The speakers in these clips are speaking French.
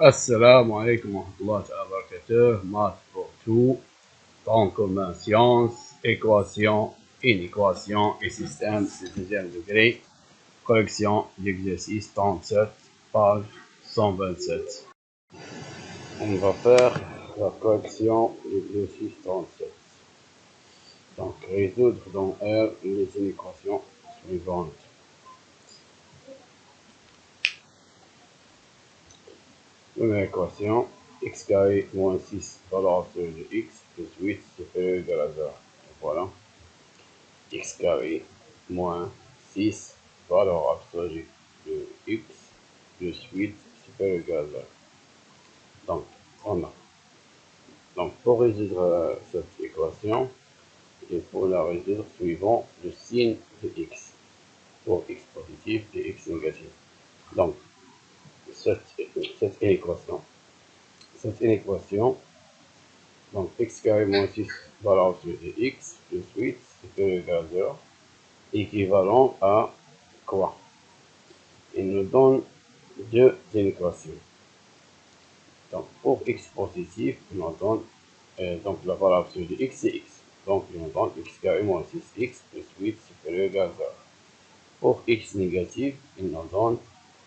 Assalamu alaikum wa rahmatullahi wa barakatuh. Maths pour tout, tronc commun sciences, équations, inéquations et systèmes de deuxième degré. Correction d'exercice 37, page 127. On va faire la correction de l'exercice 37. Donc, résoudre dans R les inéquations suivantes. Première équation, x carré moins 6 valeur absolue de x plus 8 supérieur ou égal à 0. Voilà. X carré moins 6 valeur absolue de x plus 8 supérieur ou égal à 0. Donc, on a. Donc, pour résoudre cette équation, il faut la résoudre suivant le signe de x. Pour x positif et x négatif. Donc, cette inéquation, donc x carré moins 6 valeur absolue de x plus 8 supérieur ou égal à 0, équivalent à quoi? Il nous donne deux inéquations. Donc, pour x positif, il nous donne donc la valeur absolue de x c'est x. Donc, il nous donne x carré moins 6x plus 8 supérieur ou égal à 0. Pour x négatif, il nous donne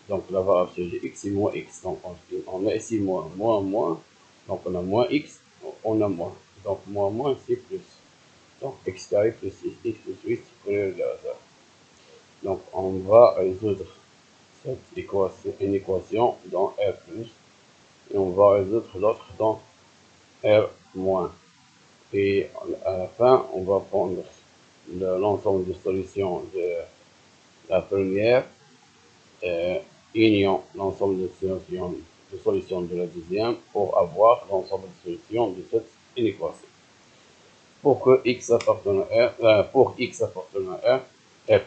donc la valeur absolue de x c'est moins x. Donc, on a ici moins, donc on a moins x, on a moins. Donc, moins c'est plus. Donc, x carré plus 6x plus 8 supérieur ou égal à 0. Donc, on va résoudre cette équation dans R+, et on va résoudre l'autre dans R-. Et à la fin, on va prendre l'ensemble des solutions de la première, union l'ensemble des solutions de la deuxième pour avoir l'ensemble des solutions de cette inéquation. Pour que x appartienne à R, pour x appartienne à R+,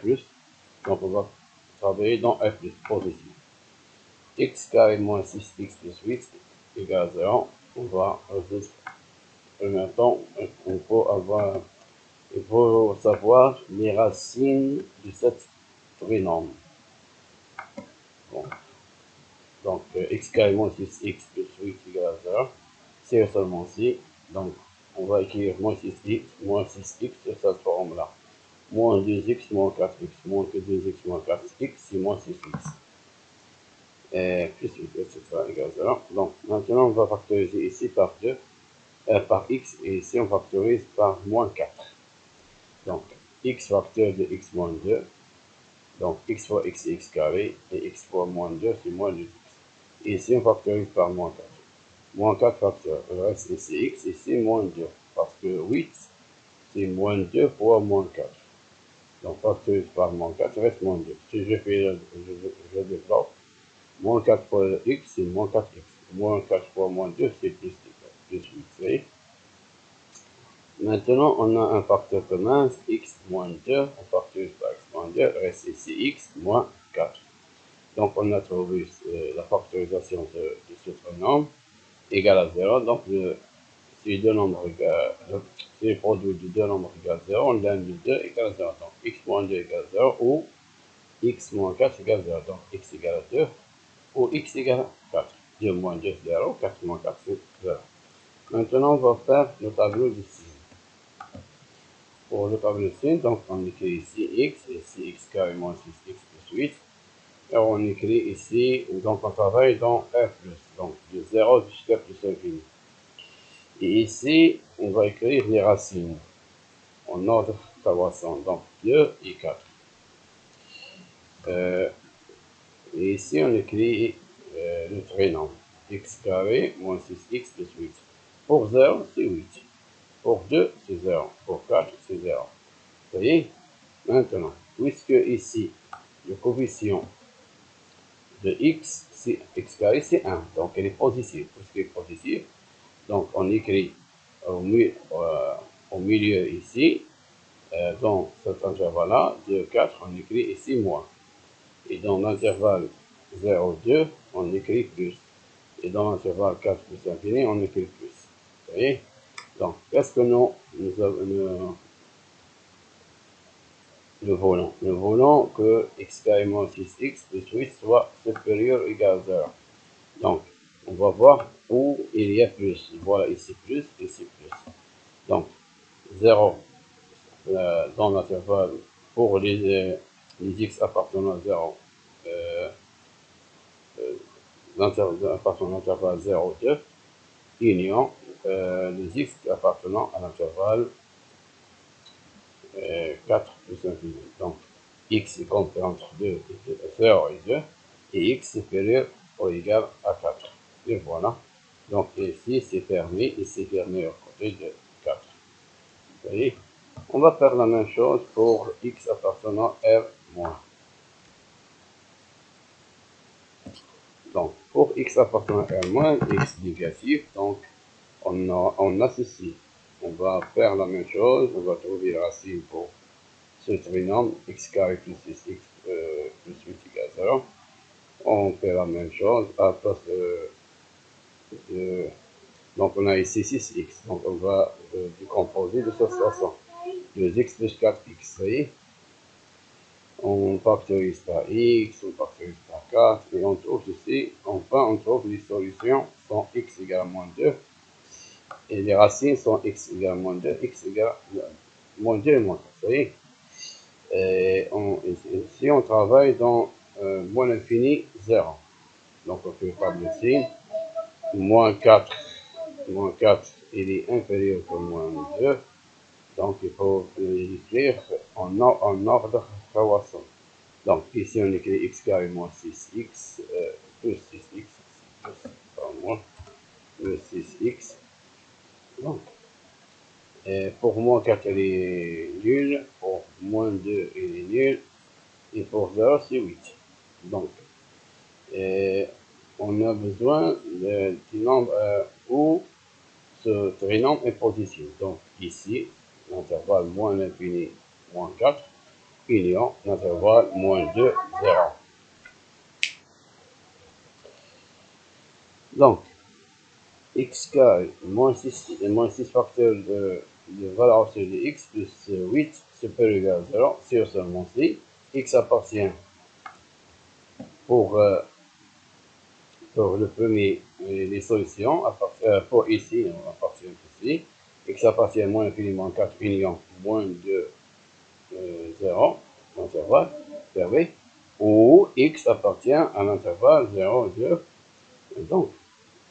donc on va travailler dans R+, positif. X carré moins 6x plus 8 égale à 0. On va résoudre. En même temps, il faut savoir les racines de cette trinôme. Bon. Donc, x carré moins 6x plus 8 égale à 0. C'est seulement ici. Donc, on va écrire moins 6x sur cette forme-là. Moins 2x moins 4x, moins que 2x moins 4x, c'est moins 6x. Plus 8, etc. égale à 0. Donc, maintenant, on va factoriser ici par 2, par x, et ici, on factorise par moins 4. Donc, x facteur de x moins 2. Donc, x fois x, c'est x carré, et x fois moins 2, c'est moins 2x. Et ici, on factorise par moins 4. Moins 4 facteur, le reste ici x, ici moins 2. Parce que 8, c'est moins 2 fois moins 4. Donc, factorise par moins 4, il reste moins 2. Si je fais, je développe, moins 4 fois x, c'est moins 4x. Moins 4 fois moins 2, c'est plus 8. Voyez? Maintenant, on a un facteur commun, x moins 2, on factorise par x moins 2, reste ici x moins 4. Donc, on a trouvé la factorisation de ce trinôme égale à 0. Donc, si le produit de deux nombres égale 0, l'un de 2 égale à 0. Donc, x moins 2 égale 0 ou x moins 4 égale 0. Donc, x égale à 2 ou x égale à 4. 2 moins 2, 0. 4 moins 4, c'est 0. Maintenant, on va faire le tableau de signes. Pour le tableau de signes, donc on écrit ici x, ici x carré moins 6x plus 8. Et on écrit ici, donc on travaille dans R+, donc de 0 jusqu'à plus infini. Et ici, on va écrire les racines en ordre croissant, donc 2 et 4. Et ici, on écrit le trinôme x carré moins 6x plus 8. Pour 0, c'est 8. Pour 2, c'est 0. Pour 4, c'est 0. Vous voyez? Maintenant, puisque ici, le coefficient de x, c'est x carré, c'est 1. Donc, elle est positive. Puisqu'elle est positive, donc on écrit au milieu ici, dans cet intervalle-là, 2, 4, on écrit ici moins. Et dans l'intervalle 0, 2, on écrit plus. Et dans l'intervalle 4 plus infini, on écrit plus. Vous voyez? Donc, qu'est-ce que nous voulons? Nous voulons que x carré moins 6x plus 8 soit supérieur ou égal à 0. Donc, on va voir où il y a plus. Voilà, ici plus, ici plus. Donc, 0 dans l'intervalle pour les x appartenant à 0, appartenant à l'intervalle 0, 2, union les x appartenant à l'intervalle 4 plus infini. Donc, x est compris entre 0 et 2, et x supérieur ou égal à 4. Et voilà. Donc ici, c'est fermé, et c'est fermé au côté de 4. Vous voyez? On va faire la même chose pour x appartenant à R-. Donc, pour x appartenant à R-, x négatif, donc on a ceci. On va faire la même chose, on va trouver la racine pour ce trinôme, x carré plus 6x plus 8 égale 0. On fait la même chose à place de donc on a ici 6x, donc on va décomposer de cette façon. 2x plus 4x, vous voyez? On factorise par x, on factorise par 4, et on trouve ceci. Enfin, on trouve les solutions sont x égale à moins 2, et les racines sont x égale à moins 2, x égale à moins 2 et moins 4, vous voyez? Et ici, on travaille dans moins l'infini, 0. Donc, on fait pas de signe. Moins 4, il est inférieur que moins 2. Donc, il faut l'écrire en ordre croissant. Donc, ici, on écrit x carré moins 6x plus 6x, plus 6x. Donc, pour moins 4, il est nul. Pour moins 2, il est nul. Et pour 0, c'est 8. Donc, on a besoin du nombre où ce trinôme est positif. Donc, ici, l'intervalle moins l'infini, moins 4, union, l'intervalle moins 2, 0. Donc, x carré moins 6 facteurs de valeur absolue de x plus 8 supérieur ou égal à 0, c'est seulement si x appartient pour le premier, les solutions, pour ici, on appartient ici, x appartient à moins infiniment 4 union moins 2, 0, l'intervalle fermé, ou x appartient à l'intervalle 0, 2. Donc,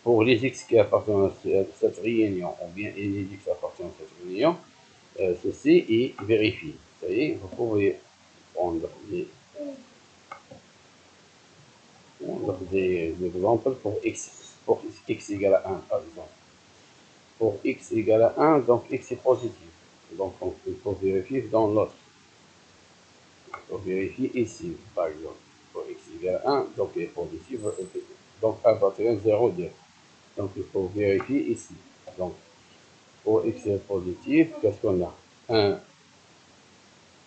pour les x qui appartiennent à cette réunion, ou bien les x appartiennent à cette réunion, ceci est vérifié. Vous voyez, vous pouvez prendre des exemples pour x égale à 1, par exemple. Pour x égale à 1, donc x est positif. Donc, il faut vérifier dans l'autre. Il faut vérifier ici, par exemple. Pour x égale à 1, donc il est positif. Donc, appartient à 0, 2. Donc, il faut vérifier ici. Donc, pour x est positif, qu'est-ce qu'on a?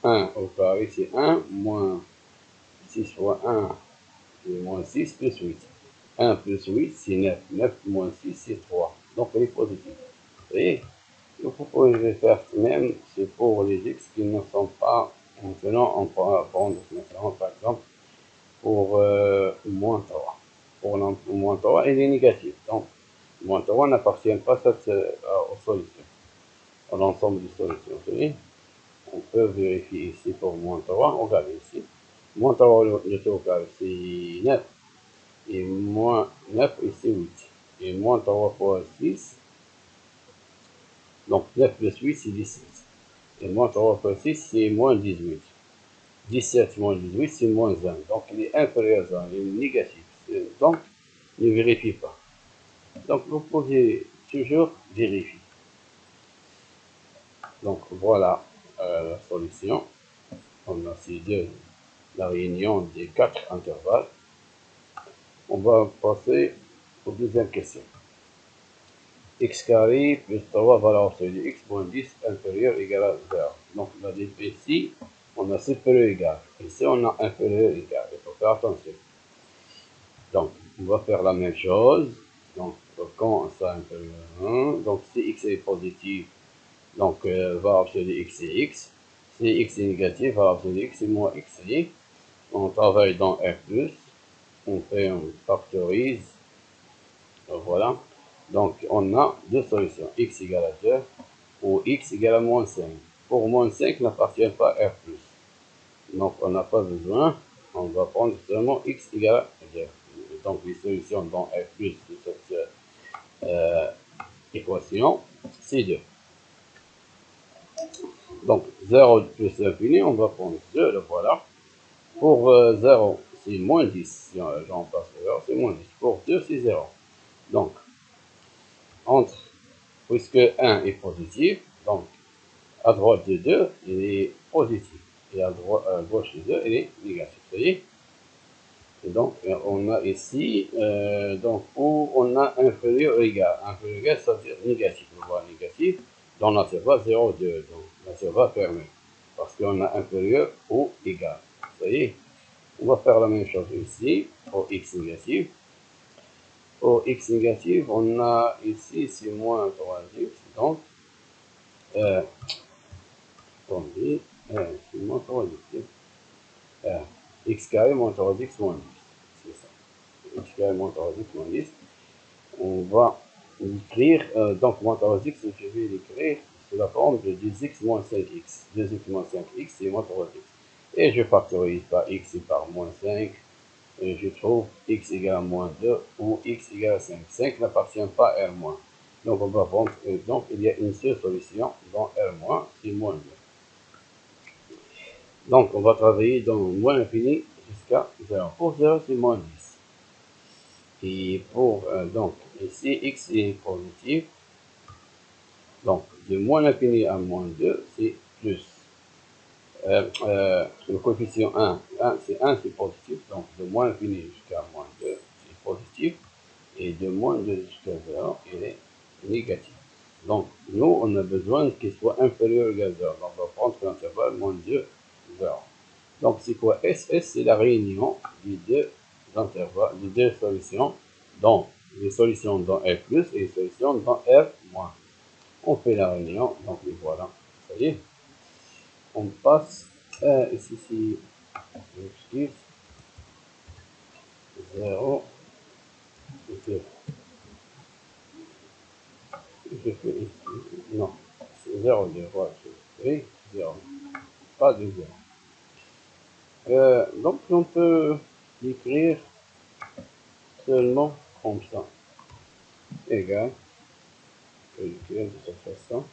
1 au carré, c'est 1, moins 6 fois 1, c'est moins 6 plus 8. 1 plus 8, c'est 9. 9 moins 6, c'est 3. Donc, il est positif. Vous voyez? Vous pouvez faire même, c'est pour les x qui ne sont pas. Maintenant, on pourra prendre maintenant, par exemple, pour moins 3. Pour moins 3, il est négatif. Donc, moins 3 n'appartient pas aux solutions, à l'ensemble des solutions. Vous voyez? On peut vérifier ici pour moins 3. On regarde ici. Moins 3, le taux carré, c'est 9. Et moins 9, ici 8. Et moins 3 fois 6. Donc 9 plus 8, c'est 17. Et moins 3 fois 6, c'est moins 18. 17 moins 18, c'est moins 1. Donc il est inférieur à 1, il est négatif. Donc, ne vérifiez pas. Donc vous pouvez toujours vérifier. Donc voilà la solution. On a ces deux, la réunion des 4 intervalles. On va passer aux deuxième question. X carré plus 3 valeur absolue de x moins 10 inférieur égal à 0. Donc, on a dit ici, on a supérieur égal. Ici, on a inférieur égal. Il faut faire attention. Donc, on va faire la même chose. Donc, quand ça inférieur à 1, donc si x est positif, donc valeur absolue de x c'est x. Si x est négatif, valeur absolue de x c'est moins x. On travaille dans R+, on factorise Voilà. Donc, on a deux solutions. X égale à 2 ou X égale à moins 5. Pour moins 5 n'appartient pas à R+. Donc, on n'a pas besoin. On va prendre seulement X égale à 2. Donc, les solutions dans R+, de cette équation, c'est 2. Donc, 0 plus l'infini, on va prendre 2, le voilà. Pour 0, c'est moins 10. Si j'en passe le 0, c'est moins 10. Pour 2, c'est 0. Donc, puisque 1 est positif, donc à droite de 2, il est positif. Et à gauche de 2, il est négatif. Vous voyez? Et donc, on a ici, donc, où on a inférieur ou égal. Inférieur ou égal, ça veut dire négatif. On voit négatif dans l'intervalle 0, 2. Donc, l'intervalle fermé. Parce qu'on a inférieur ou égal. Vous voyez? On va faire la même chose ici, pour x négatif. Pour x négatif, on a ici, c'est moins 3x. Donc, attendez, c'est moins 3x. X carré moins 3x moins 10. C'est ça. X carré moins 3x moins 10. On va l'écrire, donc moins 3x, je vais l'écrire sous la forme de 2x moins 5x. 2x moins 5x, c'est moins 3x. Et je factorise par x et par moins 5. Et je trouve x égale à moins 2 ou x égale à 5. 5 n'appartient pas à R-. Donc on va prendre, donc il y a une seule solution dans R-, c'est moins 2. Donc, on va travailler dans moins infini jusqu'à 0. Pour 0, c'est moins 10. Et pour, donc, ici, x est positif. Donc, de moins l'infini à moins 2, c'est plus. Le coefficient 1, c'est positif. Donc, de moins l'infini jusqu'à moins 2, c'est positif. Et de moins 2 jusqu'à 0, il est négatif. Donc, nous, on a besoin qu'il soit inférieur ou égal à 0. Donc, on va prendre l'intervalle moins 2, 0. Donc, c'est quoi? SS, c'est la réunion des deux intervalles, des deux solutions, donc les solutions dans R+, et les solutions dans R-. On fait la réunion, donc les voilà. Ça y est. On passe, ici, c'est 0, 2. Je fais ici, non, c'est 0, 2, voilà, je fais 0, pas de 0. Donc, on peut l'écrire seulement comme ça, égal, je vais l'écrire de cette façon,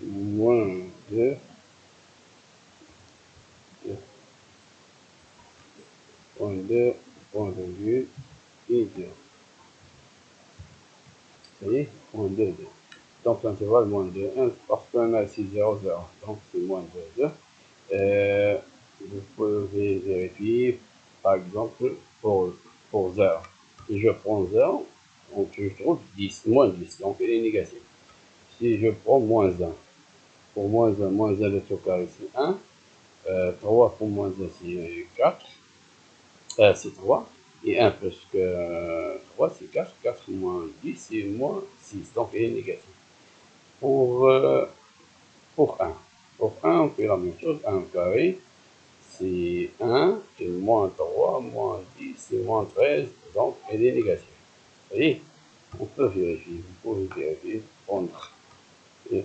moins 2, point 2, point virgule, et 2. Vous voyez, moins 2, 2. Donc l'intervalle moins 2, 1, parce qu'on a ici 0, 0. Donc c'est moins 2, 2. Vous pouvez vérifier, par exemple, pour 0. Si je prends 0, donc je trouve 10, moins 10, donc il est négatif. Si je prends moins 1, pour moins 1 le tout carré c'est 1. 3 pour moins 1 c'est 4. C'est 3. Et 1 plus que 3 c'est 4. 4 moins 10 c'est moins 6. Donc il est négatif. Pour 1. Pour 1, on fait la même chose. 1 carré, c'est 1. Et moins 3, moins 10, c'est moins 13. Donc il est négatif. Vous voyez, on peut vérifier. Vous pouvez vérifier.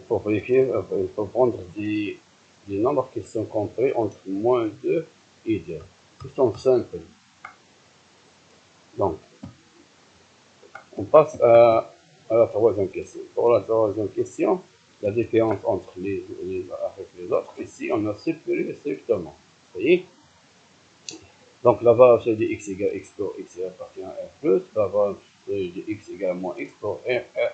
Pour vérifier, il faut prendre des nombres qui sont compris entre moins 2 et 2. Ils sont simples. Donc, on passe à la troisième question. Pour la troisième question, la différence entre les avec les autres, ici, on a supprimé strictement. Vous voyez? Donc, la valeur de x égale x pour x appartient à R+, la valeur de x égale moins x pour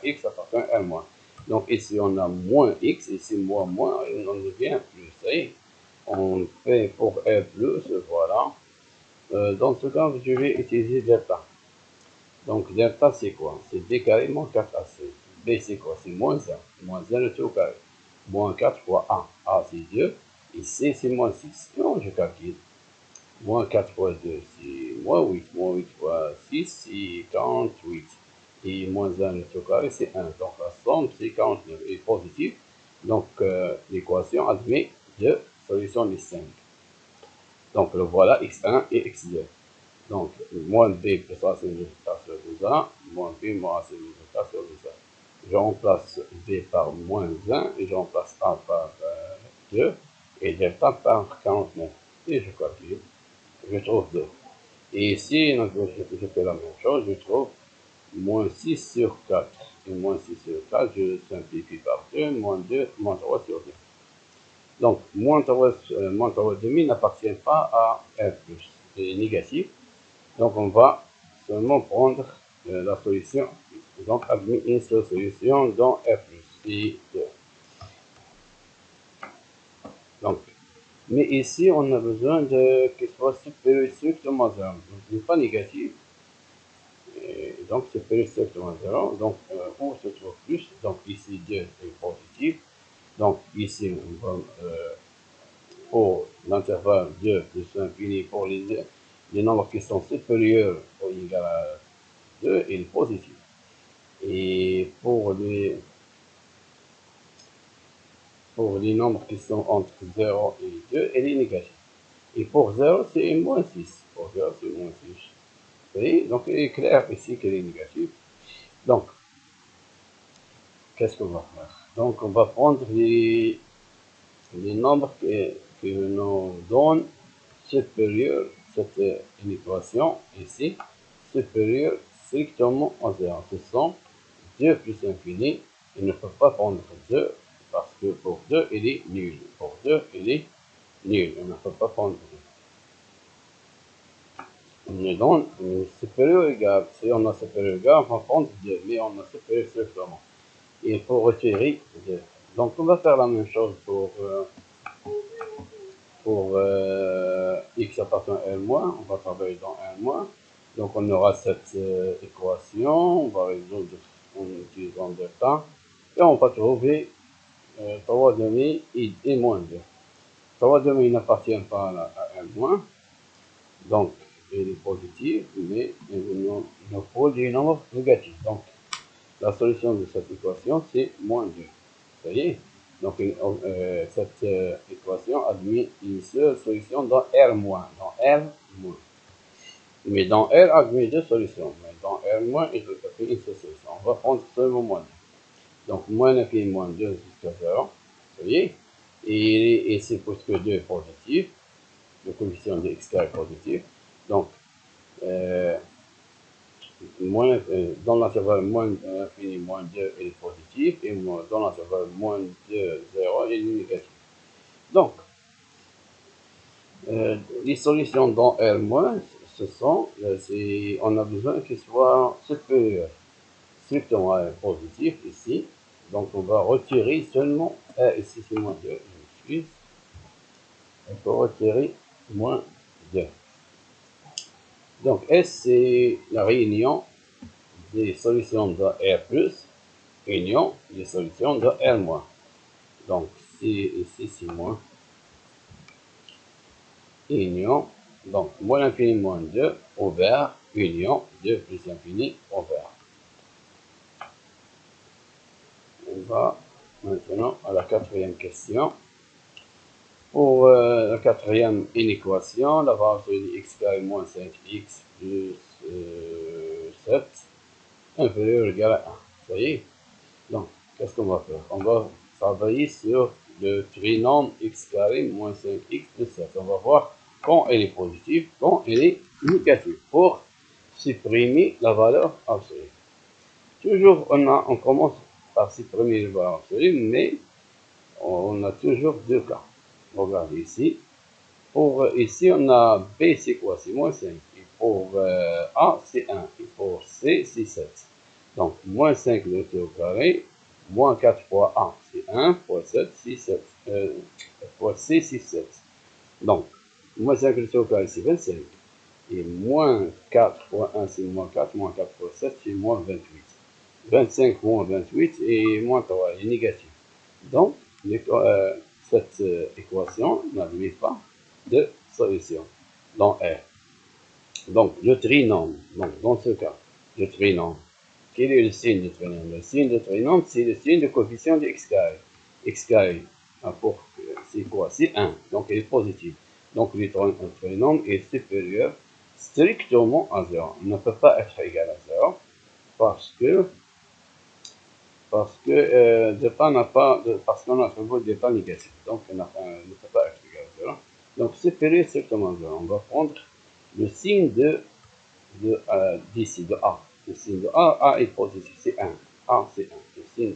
x appartient à R-. Donc, ici, on a moins x, ici, moins, et on devient plus. Vous voyez? On fait pour R+, voilà. Dans ce cas, je vais utiliser delta. Donc, delta, c'est quoi? C'est b carré moins 4ac. B, c'est quoi? C'est moins 1. Moins 1 le tout carré. Moins 4 fois a. A, c'est 2. Et c, c'est moins 6. Non, je calcule. Moins 4 fois 2, c'est moins 8. Moins 8 fois 6, c'est 48. Et moins 1 le tout carré, c'est 1. Donc, la somme, c'est 49. Et positif. Donc, l'équation admet deux solutions distinctes. Donc, le voilà x1 et x2. Donc, moins b plus racine de k sur 2a, moins b moins racine de k sur 2a. Je remplace b par moins 1 et je remplace a par 2 et delta par 49. Et je calcule, je trouve 2. Et ici, donc, je fais la même chose, je trouve moins 6 sur 4. Et moins 6 sur 4, je simplifie par 2, moins 2, moins 3 sur 2. Donc, moins 3 demi n'appartient pas à R+. C'est négatif. Donc, on va seulement prendre la solution. Donc, admis une seule solution dans R+, et 2. Donc, mais ici, on a besoin de qu'il soit supérieur strictement à 0. Donc, ce n'est pas négatif. Et donc, supérieur strictement à 0. Donc, où se trouve plus? Donc, ici, 2 est positif. Donc, ici, on va, pour l'intervalle 2 plus l'infini, pour les nombres qui sont supérieurs ou égaux à 2, il est positif. Et pour les nombres qui sont entre 0 et 2, il est négatif. Et pour 0, c'est moins 6. Pour 0, c'est moins 6. Vous voyez? Donc, il est clair ici qu'il est négatif. Donc, qu'est-ce qu'on va faire? Donc, on va prendre les nombres qui nous donnent supérieur, cette une équation ici, supérieure strictement à 0. Ce sont 2 plus infini. Il ne peut pas prendre 2 parce que pour 2, il est nul. Pour 2, il est nul. Il ne peut pas prendre 2. Il nous donne supérieur ou égal. Si on a supérieur ou égal, on va prendre 2, mais on a supérieur strictement. Il faut retirer 2. Donc, on va faire la même chose pour x appartient à L-, on va travailler dans L-. Donc on aura cette équation, on va résoudre en utilisant delta, et on va trouver 3 demi et moins 2. 3 demi n'appartient pas à L-, donc il est positif, mais il nous faut des nombres négatifs. Donc la solution de cette équation, c'est moins 2. Vous voyez? Donc, cette équation admet une seule solution dans R-, dans R-. Mais dans R, admet deux solutions. Mais dans R-, il peut faire une seule solution. On va prendre seulement moins 2. Donc, moins l'infini moins 2 jusqu'à 0. Vous voyez? Et c'est puisque 2 est positif. Le coefficient de x est positif. Donc, dans l'intervalle moins infini moins 2, il est positif, et dans l'intervalle moins 2, 0, il est négatif. Donc, les solutions dans R-, ce sont, on a besoin qu'ils soient supérieurs, strictement à positif ici. Donc, on va retirer seulement, ici c'est moins 2, il faut retirer moins 2. Donc, S, c'est la réunion des solutions de R+, union des solutions de R-. Donc, ici, c'est moins union, donc moins l'infini moins 2 ouvert, union 2 plus l'infini ouvert. On va maintenant à la quatrième question. Pour la quatrième inéquation, la valeur de x carré moins 5x plus 7 inférieur ou égal à 1. Vous voyez? Donc, qu'est-ce qu'on va faire? On va travailler sur le trinôme x carré moins 5x plus 7. On va voir quand elle est positive, quand elle est négative, pour supprimer la valeur absolue. Toujours, on commence par supprimer la valeur absolue, mais on a toujours deux cas. Regardez ici. Pour ici, on a B, c'est quoi? C'est moins 5. Et pour A, c'est 1. Et pour C, c'est 7. Donc, moins 5 le tout au carré, moins 4 fois A, c'est 1, fois 7, c'est 7. Fois C, c'est 7. Donc, moins 5 le tout au carré, c'est 25. Et moins 4 fois 1, c'est moins 4. Moins 4 fois 7, c'est moins 28. 25 moins 28 et moins 3 est négatif. Donc, cette équation n'admet pas de solution dans R. Donc, le trinôme, donc dans ce cas, le trinôme, quel est le signe de trinôme? Le signe de trinôme, c'est le signe de coefficient de x carré. X carré, c'est quoi? C'est 1, donc il est positif. Donc, le trinôme est supérieur strictement à 0. Il ne peut pas être égal à 0 parce que départ n'a pas parce qu'on a trouvé départ négatif. Donc il ne peut pas être égal à 0. Donc séparer strictement 0. On va prendre le signe d'ici, de A. Le signe de A est positif, c'est 1. A, c'est 1.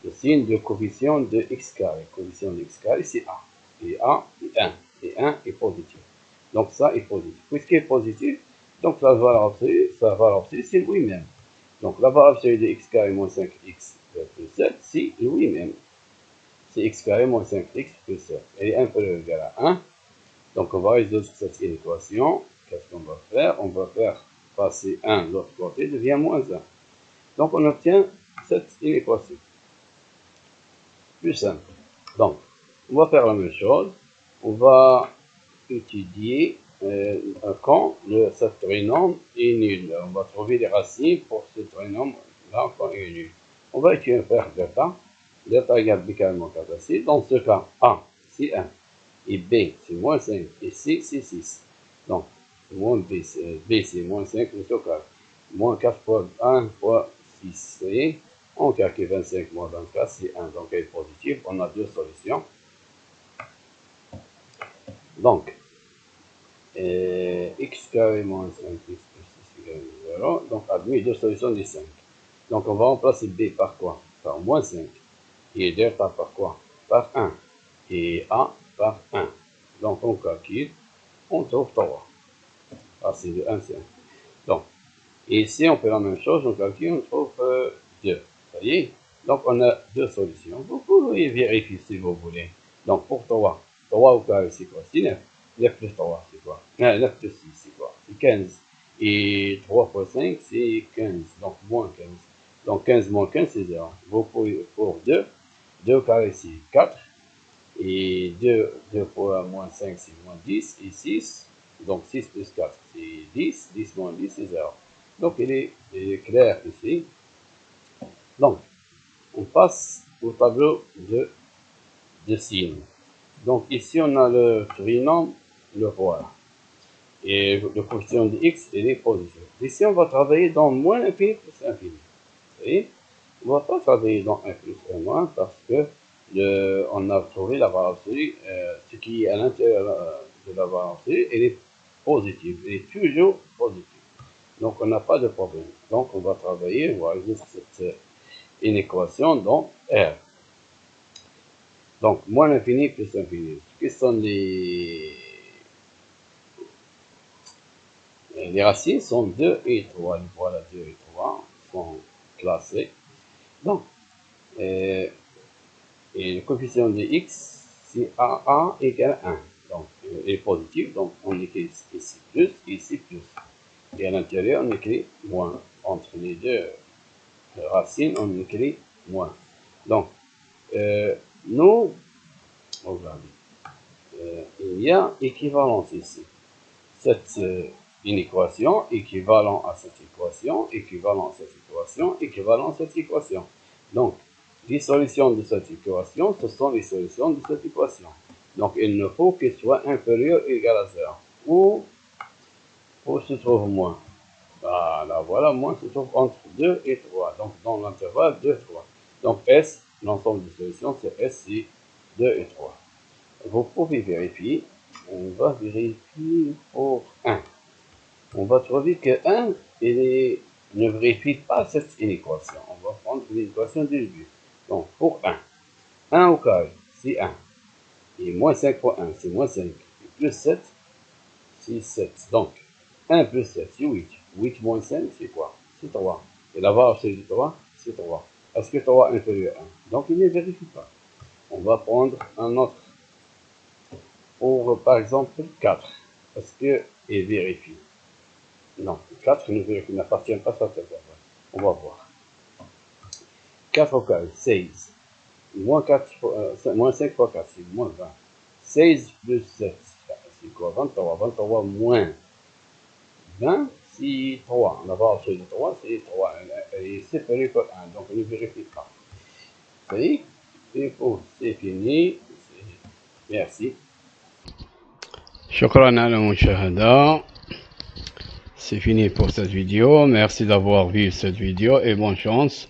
Le signe de coefficient de x carré. Coefficient de x carré, c'est A. Et A est 1. Et 1 est positif. Donc ça est positif. Puisqu'il est positif, donc la valeur absolue, c'est lui-même. Donc la valeur absolue de x carré moins 5x plus 7, c'est lui-même. C'est x carré moins 5x plus 7. Elle est inférieure ou égale à 1. Donc on va résoudre cette équation. Qu'est-ce qu'on va faire? On va faire passer 1 de l'autre côté, devient moins 1. Donc on obtient cette inéquation. Plus simple. Donc, on va faire la même chose. On va étudier quand ce trinôme est nul. On va trouver les racines pour ce trinôme-là quand il est nul. On va étudier faire delta. Delta égale b carrément 4c. Dans ce cas, A, c'est 1. Et B, c'est moins 5. Et C, c'est 6. Donc, moins B, c'est moins 5 le total. Moins 4 fois 1 fois 6, c'est on calcule 25 moins 24, c'est 1. Donc, elle est positive. On a deux solutions. Donc, x carré moins 5x plus 6 égale 0. Donc, admis deux solutions de 5. Donc, on va remplacer b par quoi? Par moins 5. Et delta par quoi? Par 1. Et a par 1. Donc, on calcule. On trouve 3. Racine de 1, c'est 1. Donc, et ici, on fait la même chose. On calcule, on trouve 2. Vous voyez? Donc, on a deux solutions. Vous pouvez vérifier si vous voulez. Donc, pour 3 au carré, c'est quoi? C'est 9. 9 plus 3, c'est quoi? 9 plus 6, c'est quoi? C'est 15. Et 3 fois 5, c'est 15. Donc, moins 15. Donc, 15 moins 15, c'est 0. Vous pouvez, pour 2, 2 au carré, c'est 4. Et 2 fois moins 5, c'est moins 10. Et 6, donc 6 plus 4, c'est 10. 10 moins 10, c'est 0. Donc, il est clair ici. Donc, on passe au tableau de signes. Donc, ici, on a le trinôme, le roi. Et le coefficient de x, il est positif. Ici, on va travailler dans moins l'infini plus l'infini. Vous voyez? On ne va pas travailler dans 1 plus 1 moins parce que on a trouvé la valeur absolue. Ce qui est à l'intérieur de la valeur absolue, elle est positive. Elle est toujours positive. Donc, on n'a pas de problème. Donc, on va travailler, on va résoudre cette inéquation dans R. Donc, moins l'infini plus l'infini. Quelles sont les racines? Sont 2 et 3. Voilà, 2 et 3 sont classés. Donc, et le coefficient de x, c'est a égale 1. Donc, il est positif. Donc, on écrit ici plus, ici plus. Et à l'intérieur, on écrit moins. Entre les deux racines, on écrit moins. Donc, nous, regardez, il y a équivalence ici. Cette inéquation, équivalent à cette équation, équivalent à cette équation, équivalent à cette équation. Donc, les solutions de cette équation, ce sont les solutions de cette équation. Donc, il ne faut qu'elle soit inférieure ou égale à 0. Où se trouve moins? Voilà, moins se trouve entre 2 et 3. Donc, dans l'intervalle 2 et 3. Donc, S, l'ensemble des solutions, c'est S, c'est 2 et 3. Vous pouvez vérifier. On va vérifier pour 1. On va trouver que 1, ne vérifie pas cette inéquation. On va prendre l'équation du début. Donc, pour 1, 1 au carré, c'est 1. Et moins 5 fois 1, c'est moins 5. Et plus 7, c'est 7. Donc, 1 plus 7, c'est 8. 8 moins 5, c'est quoi? C'est 3. Et la valeur absolue de 3, c'est 3. Est-ce que 3 est inférieur à 1? Donc, il ne vérifie pas. On va prendre un autre. Pour, par exemple, 4. Est-ce qu'il vérifie? Non, 4 n'appartient pas à cette intervalle. On va voir. 4 au carré, 16. Moins 5 fois 4, c'est moins 20. 16 plus 7, c'est quoi? 23. 23 moins 20, c'est 3. On va voir sur le 3, c'est 3. Elle est séparée par 1, donc on ne vérifie pas. Vous voyez? C'est fini. Merci. شكرا على المشاهدة. c'est fini pour cette vidéo. Merci d'avoir vu cette vidéo et bonne chance.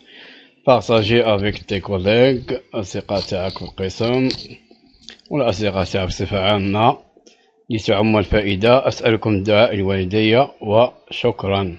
Partagez avec tes collègues أصدقاء تاعك في القسم والأصدقاء تاعك بصفة عامة لتعم الفائدة. أسألكم دعاء الوالدية وشكرا.